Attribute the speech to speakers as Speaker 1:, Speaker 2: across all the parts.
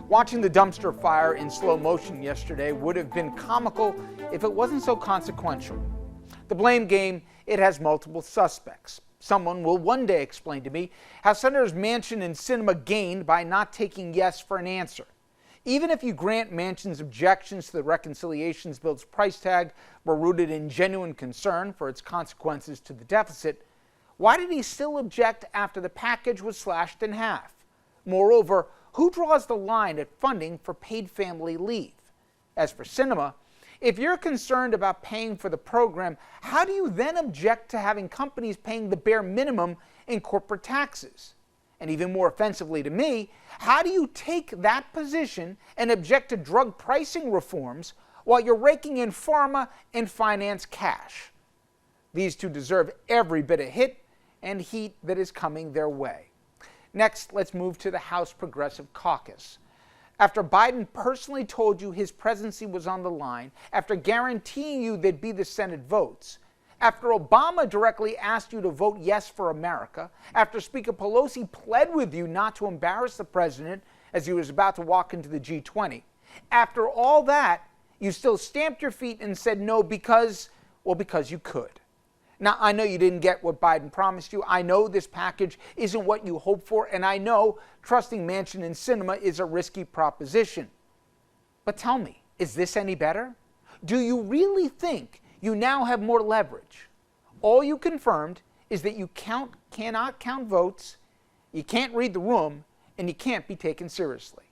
Speaker 1: Watching the dumpster fire in slow motion yesterday would have been comical if it wasn't so consequential. The blame game, it has multiple suspects. Someone will one day explain to me how Senators Manchin and Sinema gained by not taking yes for an answer. Even if you grant Manchin's objections to the reconciliations bill's price tag were rooted in genuine concern for its consequences to the deficit, why did he still object after the package was slashed in half? Moreover, who draws the line at funding for paid family leave? As for Sinema, if you're concerned about paying for the program, how do you then object to having companies paying the bare minimum in corporate taxes? And even more offensively to me, how do you take that position and object to drug pricing reforms while you're raking in pharma and finance cash? These two deserve every bit of hit and heat that is coming their way. Next, let's move to the House Progressive Caucus. After Biden personally told you his presidency was on the line, after guaranteeing you there'd be the Senate votes, after Obama directly asked you to vote yes for America, after Speaker Pelosi pled with you not to embarrass the president as he was about to walk into the G20, after all that, you still stamped your feet and said no because you could. Now, I know you didn't get what Biden promised you. I know this package isn't what you hoped for, and I know trusting Manchin and Sinema is a risky proposition. But tell me, is this any better? Do you really think you now have more leverage? All you confirmed is that you cannot count votes, you can't read the room, and you can't be taken seriously.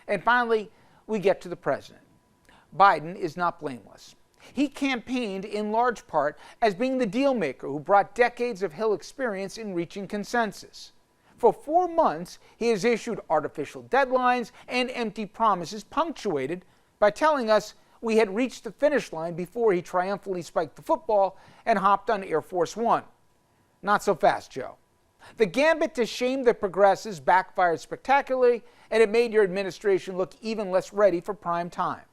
Speaker 1: And finally, we get to the president. Biden is not blameless. He campaigned in large part as being the deal maker who brought decades of Hill experience in reaching consensus. For 4 months, he has issued artificial deadlines and empty promises punctuated by telling us we had reached the finish line before he triumphantly spiked the football and hopped on Air Force One. Not so fast, Joe. The gambit to shame the progressives backfired spectacularly, and it made your administration look even less ready for prime time.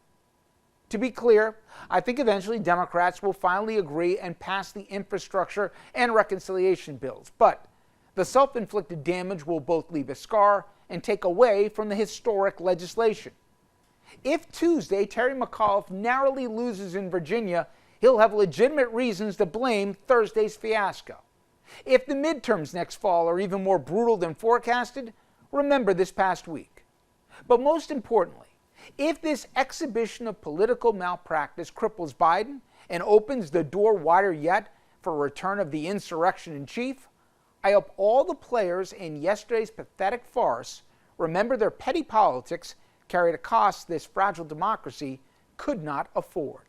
Speaker 1: To be clear, I think eventually Democrats will finally agree and pass the infrastructure and reconciliation bills, but the self-inflicted damage will both leave a scar and take away from the historic legislation. If Tuesday Terry McAuliffe narrowly loses in Virginia, he'll have legitimate reasons to blame Thursday's fiasco. If the midterms next fall are even more brutal than forecasted, remember this past week. But most importantly, if this exhibition of political malpractice cripples Biden and opens the door wider yet for a return of the insurrection in chief, I hope all the players in yesterday's pathetic farce remember their petty politics carried a cost this fragile democracy could not afford.